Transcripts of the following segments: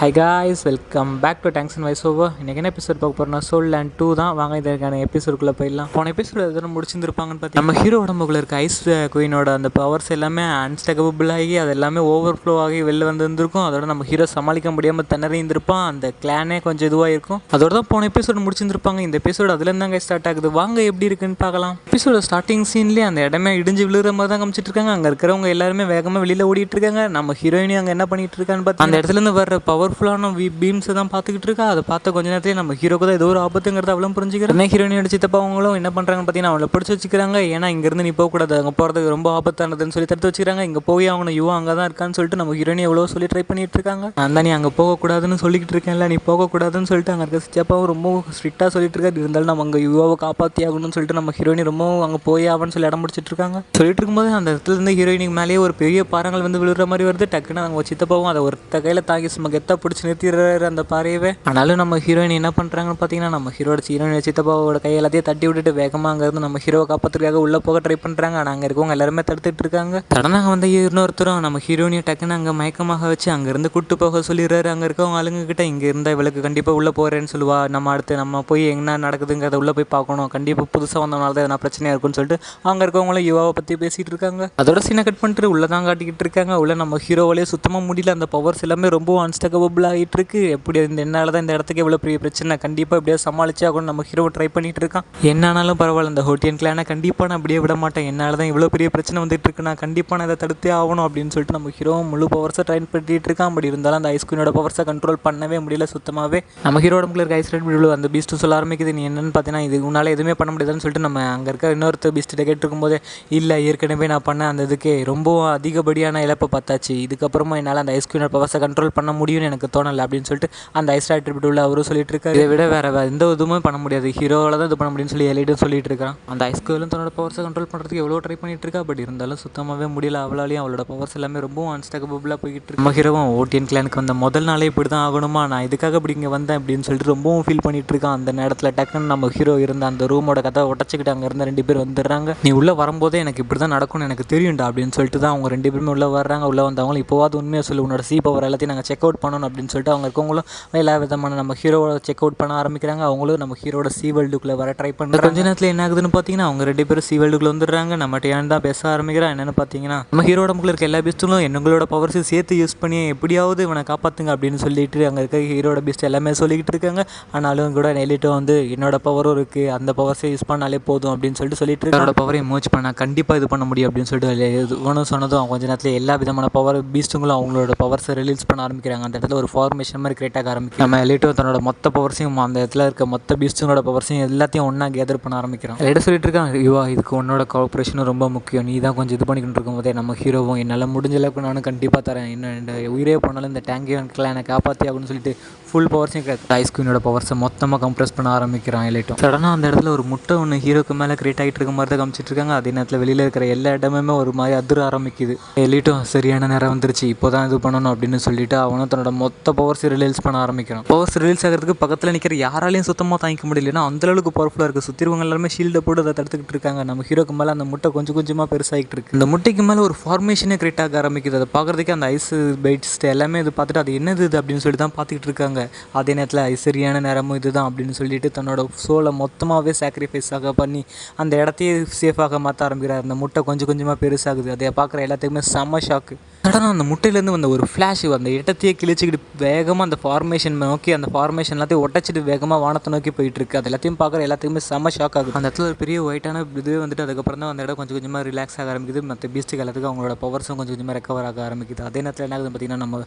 High guys, welcome back to tanks and voice over. இன்றைக்கி என்ன episode பார்க்க போகிறோம்னா சோல் லேண்ட் 2 தான். வாங்க இதற்கான எபிசோடுக்குள்ளே போயிடலாம். போன எபிசோடு எதனா முடிச்சிருந்துருப்பாங்கன்னு பார்த்து நம்ம ஹீரோ உடம்புக்குள்ள இருக்க ஐஸ் குயினோட அந்த பவர்ஸ் எல்லாமே அன்ஸ்டேக்கபிள் ஆகி அது எல்லாமே ஓவர் ஃப்ளோ ஆகி வெளில வந்துருந்துருக்கும். அதோட நம்ம ஹீரோ சமாளிக்க முடியாமல் திணறி இருந்திருப்பான். அந்த கிளானே கொஞ்சம் இதுவாக இருக்கும். அதோட தான் போன எபிசோடு முடிச்சிருந்துருப்பாங்க. இந்த எபிசோடு அதுலேருந்து தாங்க ஸ்டார்ட் ஆகுது. வாங்க எப்படி இருக்குன்னு பார்க்கலாம். எபிசோட ஸ்டார்டிங் சீன்லேயே அந்த இடமே இடிஞ்சு விழுகிற மாதிரி தான் காமிச்சிட்டு இருக்காங்க. அங்கே இருக்கிறவங்க எல்லாருமே வேகமாக வெளியில் ஓடிட்டு இருக்காங்க. நம்ம ஹீரோயினி அங்கே என்ன பண்ணிட்டு இருக்கான்னு பார்த்து அந்த இடத்துலேருந்து வர பவர்ஃபுல்லான பீம்ஸை தான் பார்த்துக்கிட்டு இருக்கா. அதை பார்த்த கொஞ்ச நேரத்தில் நம்ம ஹீரோக்கு தான் ஏதோ ஒரு ஆபத்துங்கிறத அவளும் புரிஞ்சுக்கிறேன். என்ன ஹீரோயினோட சித்தப்பா அவங்களும் என்ன பண்ணுறாங்கன்னு பார்த்தீங்கன்னா அவளை பிடிச்சி வச்சுக்கிறாங்க. ஏன்னா இங்கேருந்து நீ போகக்கூடாது, அங்கே போகிறதுக்கு ரொம்ப ஆபத்தானதுன்னு சொல்லி தடுத்து வச்சுக்கிறாங்க. இங்கே போய் அவங்க யுவா அங்கே தான் இருக்கான்னு சொல்லிட்டு நம்ம ஹீரோயினி எவ்வளோ சொல்லி ட்ரை பண்ணிட்டு இருக்காங்க. நான் தான் நீ அங்கே போகக்கூடாதுன்னு சொல்லிக்கிட்டு இருக்கேன்ல, நீ போகக்கூடாதுன்னு சொல்லிட்டு அங்கே இருக்க சித்தப்பாவும் ரொம்ப ஸ்ட்ரிக்டாக சொல்லிட்டு இருக்காரு. இருந்தாலும் நம்ம அங்கே யுவாவை காப்பாற்றி ஆகணும்னு சொல்லிட்டு நம்ம ஹீரோயினி ரொம்ப அங்கே போய் ஆகணும்னு சொல்லி இடம் முடிச்சிட்டு இருக்காங்க. சொல்லிட்டு இருக்கும்போது அந்த இடத்துல இருந்து ஹீரோயினிக்கு மேலேயே ஒரு பெரிய பாறங்கள் வந்து விழுற மாதிரி வருது. டக்குன்னு அவங்க சித்தப்பாவும் அதை ஒருத்த கையில் தாங்கி சும்மா கெத்தா பிடிச்சி நிறுத்திடுறாரு அந்த பாறையவே. ஆனாலும் நம்ம ஹீரோயின் என்ன பண்ணுறாங்கன்னு பார்த்தீங்கன்னா நம்ம ஹீரோயின் சித்தப்பாவோட கை எல்லாத்தையும் தட்டி விட்டுட்டு வேகமாக அங்கேருந்து நம்ம ஹீரோவை காப்பாற்றுறதுக்காக உள்ளே போக ட்ரை பண்ணுறாங்க. ஆனால் அங்கே இருக்கவங்க எல்லாருமே தடுத்துட்டு இருக்காங்க. சடனாக வந்து இன்னொருத்தரும் நம்ம ஹீரோயினை டக்குன்னு அங்கே மயக்கமாக வச்சு அங்கேருந்து கூட்டு போக சொல்லிடுறாரு. அங்கே இருக்கவங்க ஆளுங்க கிட்ட இங்கே இருந்தால் இவளுக்கு கண்டிப்பாக உள்ளே போகிறேன்னு சொல்லுவா. நம்ம அடுத்து நம்ம போய் என்ன நடக்குதுங்கிறத உள்ளே போய் பார்க்கணும். கண்டிப்பாக புதுசாக வந்தனால தான் எதனா பிரச்சனையாக இருக்குன்னு சொல்லிட்டு அங்கே இருக்கவங்களும் யுவாவை பற்றி பேசிகிட்டு இருக்காங்க. அதோட சீனை கட் பண்ணிட்டு உள்ளே தான் காட்டிக்கிட்டு இருக்காங்க. உள்ள நம்ம ஹீரோவிலே சுத்தமாக முடியல. அந்த பவர்ஸ் எல்லாமே ரொம்ப அன்ஸ்டேக்கபிள் ஆகிட்டு இருக்கு. எப்படி என்னால் தான் இந்த இடத்துக்கு எவ்வளோ பெரிய பிரச்சனை, கண்டிப்பாக எப்படியா சமாளிச்சு ஆகணும். நம்ம ஹீரோ ட்ரை பண்ணிட்டு இருக்கான். என்னானாலும் பரவாயில்ல, இந்த ஹோட்டியன் கிளானை கண்டிப்பாக நான் அப்படியே விட மாட்டேன். என்னால் தான் இவ்வளோ பெரிய பிரச்சனை வந்துட்டு இருக்கு, நான் கண்டிப்பாக நான் இதை தடுத்தே ஆகணும் அப்படின்னு சொல்லிட்டு நம்ம ஹீரோ முழு பவர்ஸை ட்ரைன் பண்ணிட்டு இருக்கான். அப்படி இருந்தாலும் அந்த ஐஸ் குயினோட பவர்ஸை கண்ட்ரோல் பண்ணவே முடியல சுத்தமாகவே. நம்ம ஹீரோட இருக்க ஐஸ் ரெட் விழு அந்த பீஸ்ட்டு சொல்ல ஆரம்பிக்குது. நீ என்னன்னு பார்த்தீங்கன்னா இது உன்னால் எதுவுமே பண்ண முடியாதுன்னு சொல்லிட்டு நம்ம அங்கே இருக்க இன்னொருத்தர் பீஸ்ட்டு கேட்டுருக்கும் போதே இல்லை ஏற்கனவே நான் பண்ண அந்த இதுக்கே ரொம்ப அதிகப்படியான இழப்பை பார்த்தாச்சு. இதுக்கப்புறமா என்னால் அந்த ஐஸ் குயினோட பவர்ஸை கண்ட்ரோல் பண்ண முடியும்னு எனக்கு தோணலை அப்படின்னு சொல்லிட்டு அந்த ஐஸ் ரெட் உள்ள அவரும் சொல்லிட்டு இருக்காரு. இதை விட வேறு எந்த இதுவுமே பண்ண முடியாது, ஹீரோவில் தான் இது பண்ண முடியும்னு சொல்லி எலிட்டும் சொல்லிட்டு இருக்கான். அந்த ஐஸ்கூலும் தன்னோட பவர்ஸை கண்ட்ரோல் பண்ணுறதுக்கு எவ்வளோ ட்ரை பண்ணிட்டு இருக்கா. பட் இருந்தாலும் சுத்தமாகவே முடியல. அவளாலையும் அவளோட பவர்ஸ் எல்லாமே ரொம்ப அன்ஸ்டேக்கபிளாக போய்கிட்டு இருக்கு. நம்ம ஹீரோவும் ஓடியன் கிளானுக்கு வந்த முதல் நாளே இப்படி தான் ஆகணுமா, நான் இதுக்காக இப்படி இங்கே வந்தேன் அப்படின்னு சொல்லிட்டு ரொம்பவும் ஃபீல் பண்ணிட்டு இருக்கான். அந்த நேரத்தில் டக்குன்னு நம்ம ஹீரோ இருந்த அந்த ரூமோட கதை உடச்சிக்கிட்டு அங்கே இருந்த 2 பேர் வந்துடுறாங்க. நீ உள்ளே வரும்போதே எனக்கு இப்படி தான் நடக்கும்னு எனக்கு தெரியும்டா அப்படின்னு சொல்லிட்டு தான் அவங்க 2 பேருமே உள்ளே வர்றாங்க. உள்ளே வந்தவங்களும் இப்போவாது உண்மையாக சொல்லி உன்னோட பவர் எல்லாத்தையும் நாங்கள் செக் அவுட் பண்ணணும் அப்படின்னு சொல்லிட்டு அவங்க இருக்கவங்களும் எல்லா விதமான நம்ம ஹீரோவோட செக் அவுட் பண்ண ஆரம்பிக்கிறாங்க. அவங்களும் நம்ம ஹீரோட வேர்ல்டுக்குள்ளே வர ட்ரை பண்ணுறாங்க. கொஞ்ச நேரத்தில் என்ன ஆகுதுன்னு பார்த்தீங்கன்னா அவங்க 2 பேரும் வேர்ல்டுக்குள்ளே வந்துடுறாங்க. நம்ம டேன் தான் பேச ஆரம்பிக்கிறான். என்னென்னு பார்த்தீங்கன்னா நம்ம ஹீரோட முக்கில் இருக்க எல்லா பீஸ்ட்டும் எங்களோட பவர்ஸ் சேர்த்து யூஸ் பண்ணி எப்படியாவது இவனை காப்பாற்றுங்க அப்படின்னு சொல்லிட்டு அங்கே இருக்க ஹீரோட பீஸ்ட் எல்லாமே சொல்லிக்கிட்டு இருக்காங்க. ஆனாலும் கூட எலிட்டும் வந்து என்னோட பவரும் இருக்குது, அந்த பவர்ஸை யூஸ் பண்ணாலே போதும் அப்படின்னு சொல்லிட்டு என்னோட பவரை மூச் பண்ணால் கண்டிப்பாக இது பண்ண முடியும் அப்படின்னு சொல்லிட்டு ஒன்று சொன்னதும் கொஞ்ச நேரத்தில் எல்லா விதமான பவர் பீஸ்ட்டுங்களும் அவங்களோட பவர்ஸை ரிலீஸ் பண்ண ஆரம்பிக்கிறாங்க. அந்த இடத்துல ஒரு ஃபார்மேஷன் மாதிரி கிரியேட் ஆக ஆரம்பிக்கும். நம்ம எலிட்டும் தன்னோட மொத்த பவர்ஸையும் அந்த இடத்துல இருக்க மொத்த பீஸ்ட்டுங்களோட பவர்ஸையும் எல்லாத்தையும் ஒன்றா கேதர் பண்ண ஆரம்பிக்கிறோம். எல்லாம் சொல்லிட்டு இருக்கான், யுவா இதுக்கு உன்னோட கோஆப்ரேஷனும் ரொம்ப முக்கியம், நீ தான் கொஞ்சம் இது பண்ணிக்கிட்டு இருக்கும் போதே நம்ம ஹீரோவும் என்னால் முடிஞ்ச அளவுக்கு நானும் கண்டிப்பாக தரேன், என்ன உயிரே போனாலும் இந்த டேங்கியன்கில் எனக்கு காப்பாற்றி ஆகுன்னு சொல்லிட்டு ஃபுல் பவர்ஸையும் கிடையாது ஐஸ் குயினோட பவர்ஸை மொத்தமாக கம்ப்ரெஸ் பண்ண ஆரம்பிக்கிறான். எலிட்டும் சடனாக அந்த இடத்துல ஒரு முட்டை ஒன்று ஹீரோக்கு மேலே கிரியேட் ஆகிட்டு இருக்க மாதிரி தான் காமிச்சிட்டு இருக்காங்க. அதே நேரத்தில் வெளியில் இருக்கிற எல்லா இடமுமே ஒரு மாதிரி அதிர ஆரம்பிக்குது. எலிட்டும் சரியான நேரம் வந்துருச்சு, இப்போ தான் இது பண்ணணும் அப்படின்னு சொல்லிட்டு அவனும் தன்னோட மொத்த பவர்ஸ் ரிலீஸ் பண்ண ஆரம்பிக்கிறான். பவர்ஸ் ரிலீஸ் ஆகிறதுக்கு பக்கத்தில் நிற்கிற யாராலையும் சுத்தமாக தாங்கிக்க முடியலன்னா அந்தளவுக்கு பவர்ஃபுல்லாக இருக்குது. சுற்றிருவங்க எல்லாருமே ஷீல்டை போட்டு அதை தடுத்துக்கிட்டு இருக்காங்க. நம்ம ஹீரோக்கு மேலே அந்த முட்டை கொஞ்சம் கொஞ்சமாக பெருசாகிட்டு இருக்கு. இந்த முட்டைக்கு மேலே ஒரு ஃபார்மேஷனே கிரியேட் ஆக ஆரம்பிக்குது. அதை பார்க்குறதுக்கு அந்த ஐஸ் பைட்ஸ் எல்லாமே இது பார்த்துட்டு அது என்னது இது அப்படின்னு சொல்லிட்டு தான் பார்த்துக்கிட்டு இருக்காங்க. அதே நேரத்தில் சரியான நேரமும் இதுதான் அப்படின்னு சொல்லிட்டு தன்னோட சோலை மொத்தமாகவே சாக்ரிஃபைஸாக பண்ணி அந்த இடத்தையே சேஃபாக மாற்ற ஆரம்பிக்கிறார். அந்த முட்டை கொஞ்சம் கொஞ்சமாக பெருசாகுது. அதை பார்க்குற எல்லாத்துக்குமே செம்ம ஷாக்கு. சடனாக அந்த முட்டையிலேருந்து வந்த ஒரு ஃப்ளாஷ் அந்த இடத்தையே கிழிச்சிக்கிட்டு வேகமாக அந்த ஃபார்மேஷன் நோக்கி அந்த ஃபார்மேஷன் எல்லாத்தையும் ஒட்டச்சிட்டு வேகமாக வானத்தை நோக்கி போயிட்டு இருக்கு. அது எல்லாத்தையும் பார்க்குற எல்லாத்துக்குமே செம்ம ஷாக் ஆகுது. அந்த இடத்துல ஒரு பெரிய ஒயிட்டான இதுவே வந்துட்டு அதுக்கப்புறம் தான் அந்த இடம் கொஞ்சம் கொஞ்சமாக ரிலாக்ஸ் ஆக ஆரம்பிக்குது. மற்ற பீஸ்ட்டுக்கு எல்லாத்துக்கும் அவங்களோட பவர்ஸும் கொஞ்சம் கொஞ்சமாக ரெக்கவர் ஆக ஆரம்பிக்குது. அதே நேரத்தில் என்ன ஆகுதுன்னு பார்த்தீங்கன்னா நம்ம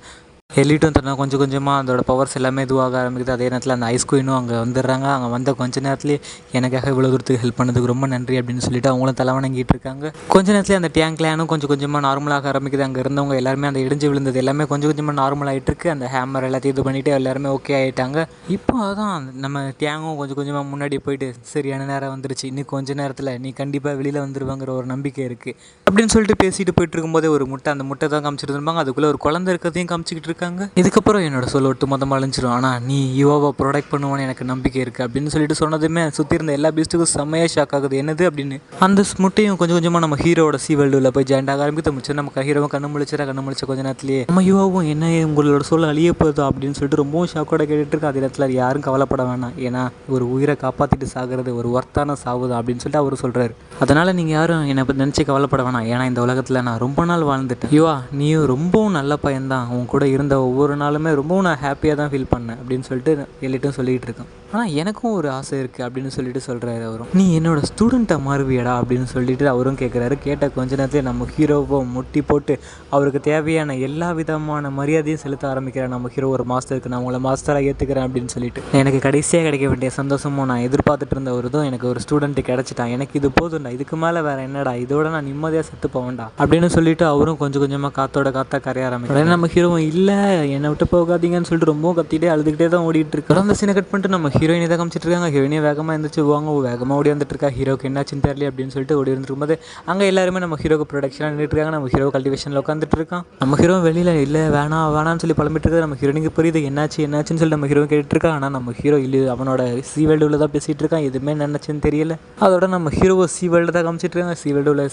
எலிட்டும் தரணும் கொஞ்சம் கொஞ்சமாக அதோட பவர்ஸ் எல்லாமே இதுவாக ஆரம்பிக்குது. அதே நேரத்தில் அந்த ஐஸ் குயினும் அங்கே வந்துடுறாங்க. அங்கே வந்த கொஞ்ச நேரத்துலேயே எனக்காக இவ்வளோ தூரத்துக்கு ஹெல்ப் பண்ணதுக்கு ரொம்ப நன்றி அப்படின்னு சொல்லிட்டு அவங்களும் தலைவணங்கிட்டு இருக்காங்க. கொஞ்ச நேரத்தில் அந்த டேங்க் கிளானும் கொஞ்சம் கொஞ்சமாக நார்மலாக ஆரம்பிக்குது. அங்கே இருந்தவங்க எல்லாருமே அந்த இடிஞ்சு விழுந்தது எல்லாமே கொஞ்சம் கொஞ்சமாக நார்மல் ஆகிட்டு இருக்கு. அந்த ஹேமர் எல்லாத்தையும் இது பண்ணிவிட்டு எல்லாருமே ஓகே ஆகிட்டாங்க. இப்போ அதான் நம்ம டேங்கும் கொஞ்சம் கொஞ்சமாக முன்னாடி போயிட்டு சரியான நேரம் வந்துருச்சு, இன்னும் கொஞ்சம் நேரத்தில் நீ கண்டிப்பாக வெளியில் வந்துடுவாங்கிற ஒரு நம்பிக்கை இருக்குது அப்படின்னு சொல்லிட்டு பேசிட்டு போயிட்டு இருக்கும்போதே ஒரு முட்டை அந்த முட்டை தான் காமிச்சிட்டு இருப்பாங்க. அதுக்குள்ளே ஒரு குழந்தை இருக்கிறதையும் காமிச்சிக்கிட்டு இருக்காங்க. இருக்காங்க. இதுக்கப்புறம் என்னோட சோல் ஒட்டு மொத்தமாக அழிஞ்சிரும், ஆனால் நீ யுவாவை ப்ரொடெக்ட் பண்ணுவான்னு எனக்கு நம்பிக்கை இருக்குது அப்படின்னு சொல்லிட்டு சொன்னதுமே சுற்றி இருந்த எல்லா பீஸ்ட்டுக்கும் செம்மையாக ஷாக் ஆகுது. என்னது அப்படின்னு அந்த முட்டையும் கொஞ்சம் கொஞ்சமாக நம்ம ஹீரோட சி வேர்ல்டில் போய் ஜாயின் ஆக ஆரம்பித்து நம்ம ஹீரோவும் கண்ணு முழிச்ச கொஞ்ச நேரத்திலேயே நம்ம யுவாவும் என்ன உங்களோட சோல் அழிய போகுதோ அப்படின்னு சொல்லிட்டு ரொம்பவும் ஷாக்கோட கேட்டுட்டு இருக்கு. அதே நேரத்தில் யாரும் கவலைப்பட வேணாம், ஏன்னா ஒரு உயிரை காப்பாற்றிட்டு சாகிறது ஒரு ஒர்த்தான சாவுதான் அப்படின்னு சொல்லிட்டு அவர் சொல்கிறாரு. அதனால் நீங்கள் யாரும் என்னை நினச்சி கவலைப்பட வேணாம், ஏன்னா இந்த உலகத்தில் நான் ரொம்ப நாள் வாழ்ந்துட்டேன். யுவா, நீயும் ரொம்பவும் நல்ல பையன்தான், உன் கூட இருந்த ஒவ்வொரு நாளுமே ரொம்பவும் நான் ஹாப்பியாக தான் ஃபீல் பண்ணேன் அப்படின்னு சொல்லிட்டு எல்லிட்டும் சொல்லிகிட்டு இருக்கேன். ஆனால் எனக்கும் ஒரு ஆசை இருக்குது அப்படின்னு சொல்லிட்டு சொல்கிறாரு அவரும். நீ என்னோட ஸ்டூடெண்ட்டை மாறுவியடா அப்படின்னு சொல்லிட்டு அவரும் கேட்குறாரு. கேட்ட கொஞ்ச நேரத்தில் நம்ம ஹீரோவை முட்டி போட்டு அவருக்கு தேவையான எல்லா விதமான மரியாதையும் செலுத்த ஆரம்பிக்கிறேன். நம்ம ஹீரோ ஒரு மாஸ்டருக்கு நான் உங்களை மாஸ்டராக ஏற்றுக்கிறேன் அப்படின்னு சொல்லிட்டு எனக்கு கடைசியாக கிடைக்க வேண்டிய சந்தோஷமும் நான் எதிர்பார்த்துட்டு இருந்த ஒரு இதுவும் எனக்கு ஒரு ஸ்டூடெண்ட்டு கிடச்சிட்டான், எனக்கு இது போதும்டா, இதுக்கு மேலே வேறு என்னடா, இதோட நான் நிம்மதியாக செத்து போவேன்டா அப்படின்னு சொல்லிட்டு அவரும் கொஞ்சம் கொஞ்சமாக காத்தா கரைய ஆரம்பிக்கிறேன். நம்ம ஹீரோவும் இல்லை என்னை விட்டு போகாதீங்கன்னு சொல்லிட்டு ரொம்பவும் கத்திட்டே அழுதுகிட்டே தான் ஓடிட்டு இருக்கு. அந்த சீனை கட் பண்ணிட்டு நம்ம ஹீரோயினை தான் காமிச்சிட்டு இருக்காங்க. ஹீரோயினே வேகமாக இருந்துச்சு வேகமாக ஓடி வந்துட்டு இருக்கா. ஹீரோக்கு என்னாச்சுன்னு தெரியல அப்படின்னு சொல்லிட்டு ஓடி வந்துருக்கும்போது அங்கே எல்லாருமே நம்ம ஹீரோக்கு ப்ரொடக்ஷனாக நின்றுட்டு இருக்காங்க. நம்ம ஹீரோ கல்டிவேஷனில் உட்காந்துட்டு இருக்கான். நம்ம ஹீரோ வெளியில் இல்லை வேணான்னு சொல்லி பழம்பிட்டு இருக்காரு. நம்ம ஹீரோனுக்கு புரியுது என்னாச்சுன்னு சொல்லிட்டு நம்ம ஹீரோ கேட்டுட்டு இருக்கா. ஆனால் நம்ம ஹீரோ இல்லை அவனோட சி வேர்ல்டுல தான் பேசிகிட்டு இருக்கான், எதுவுமே நினச்சுன்னு தெரியல. அதோட நம்ம ஹீரோவை சி வேர்ல்டு தான் காமிச்சிட்டு இருக்காங்க. சி வேர்ல்டுல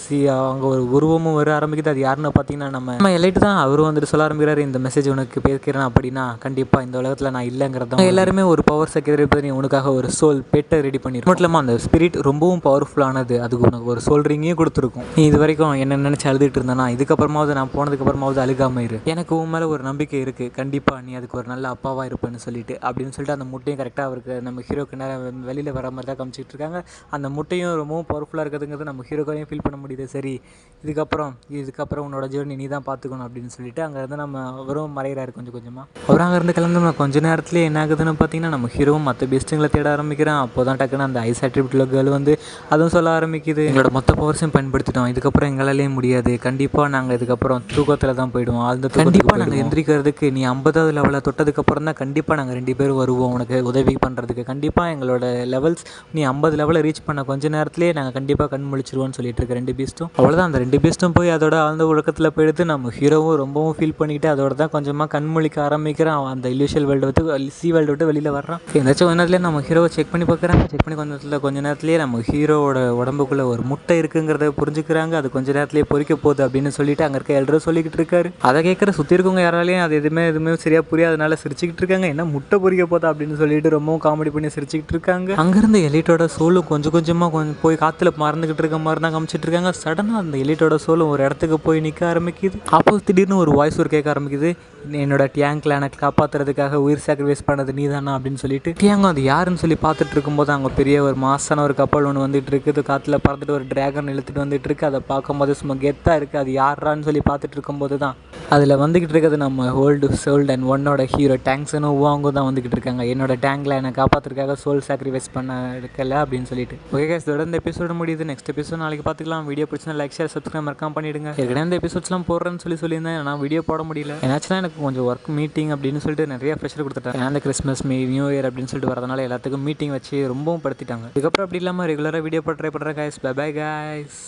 அங்கே ஒரு உருவமும் வர ஆரம்பிக்குது. அது யாருன்னு பார்த்தீங்கன்னா நம்ம எல்லைட்டு தான். அவரும் வந்துட்டு சொல்ல ஆரம்பிக்கிறாரு, இந்த மெசேஜ் உனக்கு பேசுகிறேன் அப்படின்னா கண்டிப்பாக இந்த உலகத்தில் நான் இல்லைங்கிறத எல்லாருமே ஒரு பவர் செக்ரட்டரி நீ உனக்காக ஒரு சோல் பெட்டை ரெடி பண்ணிடும். மட்டும் இல்லாமல் அந்த ஸ்பிரிட் ரொம்பவும் பவர்ஃபுல்லானது, அதுக்கு உனக்கு ஒரு சோல் ரிங்கையும் கொடுத்துருக்கும். நீ இது வரைக்கும் என்ன நினச்சி அழுதுட்டு இருந்தேன்னா இதுக்கப்புறமாவது நான் போனதுக்கப்புறமாவது அழுகாமல் இரு, எனக்கு உன் மேலே ஒரு நம்பிக்கை இருக்குது, கண்டிப்பாக நீ அதுக்கு ஒரு நல்ல அப்பாவாக இருப்பேன்னு சொல்லிட்டு அப்படின்னு சொல்லிட்டு அந்த முட்டையும் கரெக்டாக அவருக்கு நம்ம ஹீரோக்கு நேரம் வெளியில் வர மாதிரி தான் காமிச்சிட்டு இருக்காங்க. அந்த முட்டையும் ரொம்பவும் பவர்ஃபுல்லாக இருக்கிறதுங்கிறது நம்ம ஹீரோக்கையும் ஃபீல் பண்ண முடியுது. சரி இதுக்கப்புறம் உன்னோட ஜேர்னி நீ தான் பார்த்துக்கணும் அப்படின்னு சொல்லிட்டு அங்கேருந்து நம்ம அவரும் மறைகிறாரு கொஞ்சம் கொஞ்சமாக. அவர் அங்கேருந்து கிளம்புனா கொஞ்ச நேரத்துலேயே என்ன ஆகுதுன்னு பார்த்தீங்கன்னா நம்ம ஹீரோவும் மற்ற பெஸ்ட்டுங்களை தேட ஆரம்பிக்கிறான். அப்போ தான் டக்குன்னு அந்த ஐஸ் அட்ரிபியூட்டில் கேர்ள் வந்து அதுவும் சொல்ல ஆரம்பிக்குது, எங்களோட மொத்த பவர்ஸையும் பயன்படுத்திட்டோம், இதுக்கப்புறம் எங்களாலேயே முடியாது, கண்டிப்பாக நாங்கள் இதுக்கப்புறம் தூக்கத்தில் தான் போயிடுவோம், அந்த கண்டிப்பாக நாங்கள் எந்திரிக்கிறதுக்கு நீ 50வது லெவலில் தொட்டதுக்கப்புறம் தான் கண்டிப்பாக நாங்கள் 2 பேரும் வருவோம் உனக்கு உதவி பண்ணுறதுக்கு, கண்டிப்பாக எங்களோட லெவல்ஸ் நீ 50 லெவலில் ரீச் பண்ண கொஞ்ச நேரத்துலேயே நாங்கள் கண்டிப்பாக கண் முழிச்சிருவோம்னு சொல்லிட்டு இருக்க 2 பீஸ்ட்டும். அவ்வளோதான், அந்த 2 பீஸ்ட்டும் போய் அதோட ஆழ்ந்த உலகத்தில் போயிடுது. நம்ம ஹீரோவும் ரொம்பவும் ஃபீல் பண்ணிக்கிட்டு அதோட தான் கொஞ்சமாக கண் முழிக்க ஆரம்பிக்கிறான். அந்த இல்யூஷியல் வேர்ல்டு விட்டு சி வேர்ல்டு விட்டு வெளியில் வர்றான். ஏதாச்சும் கொஞ்ச நேரத்துலேயே நம்ம ஹீரோவை செக் பண்ணி பார்க்குறாங்க. செக் பண்ணி கொஞ்ச நேரத்துலேயே நம்ம ஹீரோவோட உடம்புக்குள்ளே ஒரு முட்டை இருக்குங்கிறத புரிஞ்சுக்கிறாங்க. அது கொஞ்ச நேரத்துலேயே பொறிக்க போகுது அப்படின்னு சொல்லிட்டு அங்கே இருக்க எல்லாரும் சொல்லிக்கிட்டு இருக்காரு. அதை கேட்குற சுற்றி இருக்கவங்க யாராலையும் அது எதுவுமே சரியாக புரியாதனால சிரிச்சுக்கிட்டு இருக்காங்க. என்ன முட்டை பொறிக்க போதா அப்படின்னு சொல்லிட்டு ரொம்பவும் காமெடி பண்ணி சிரிச்சுக்கிட்டு இருக்காங்க. அங்கேருந்து எலிட்டோட சோலும் கொஞ்சமாக போய் காற்றுல மறந்துக்கிட்டு இருக்க மாதிரி தான் காமிச்சிட்டு இருக்காங்க. சடனாக அந்த எலிட்டோட சோலும் ஒரு இடத்துக்கு போய் நிற்க ஆரம்பிக்குது. அப்போ திடீர்னு ஒரு வாய்ஸ் கேட்க ஆரம்பிக்குது, என்னோட டியாங்கில் எனக்கு காப்பாற்றுறதுக்காக உயிர் சாக்ரிஃபைஸ் பண்ணது நீ தானா அப்படின்னு சொல்லிட்டு. டியாங்கும் அது யாருன்னு சொல்லி பார்த்துட்டு இருக்கும்போது அங்கே பெரிய ஒரு மாசான ஒரு கப்பல் ஒன்று வந்துட்டு இருக்குது. காற்றுல பறந்துட்டு ஒரு டிராகன் இழுத்துட்டு வந்துட்டு இருக்கு. அதை பார்க்கும்போது சும்மா கெத்தாக இருக்குது. அது யாரான்னு சொல்லி பார்த்துட்டு இருக்கும்போது தான் அதில் வந்துக்கிட்டு இருக்கிறது நம்ம சோல்ட் அண்ட் ஒன்னோட ஹீரோ டேங்க்ஸனும் உவாங்கும் தான் வந்துக்கிட்டு இருக்காங்க. என்னோட டேங்கில் என்னை காப்பாற்றுறதுக்காக சோல் சாக்ரிஃபைஸ் பண்ண இருக்கல அப்படின்னு சொல்லிட்டு. ஓகே கைஸ், இதோட இந்த எபிசோட முடியுது. நெக்ஸ்ட் எபிசோட் நாளைக்கு பார்த்துக்கலாம். வீடியோ பிடிச்சா லைக் ஷேர் சப்ஸ்கிரைப் மறக்காம பண்ணிவிடுங்க. ஏற்கனவே இந்த எபிசோட்ஸ்லாம் போடுறேன்னு சொல்லியிருந்தேன், நான் வீடியோ போட முடியல. ஏன்னாச்சுன்னா எனக்கு கொஞ்சம் ஒர்க் மீட்டிங் அப்படின்னு சொல்லிட்டு நிறைய ப்ரெஷர் கொடுத்துட்டேன். ஏன்னா அந்த கிறிஸ்மஸ் நியூ இயர் அப்படின்னு சொல்லிட்டு வரதுனால எல்லாத்துக்கும் மீட்டிங் வச்சு ரொம்பவும் படுத்திட்டாங்க. இதுக்கப்புறம் அப்படி இல்லாமல் ரெகுலராக வீடியோ போட்டு ட்ரை பண்ணுறேன் கைஸ். By bye guys.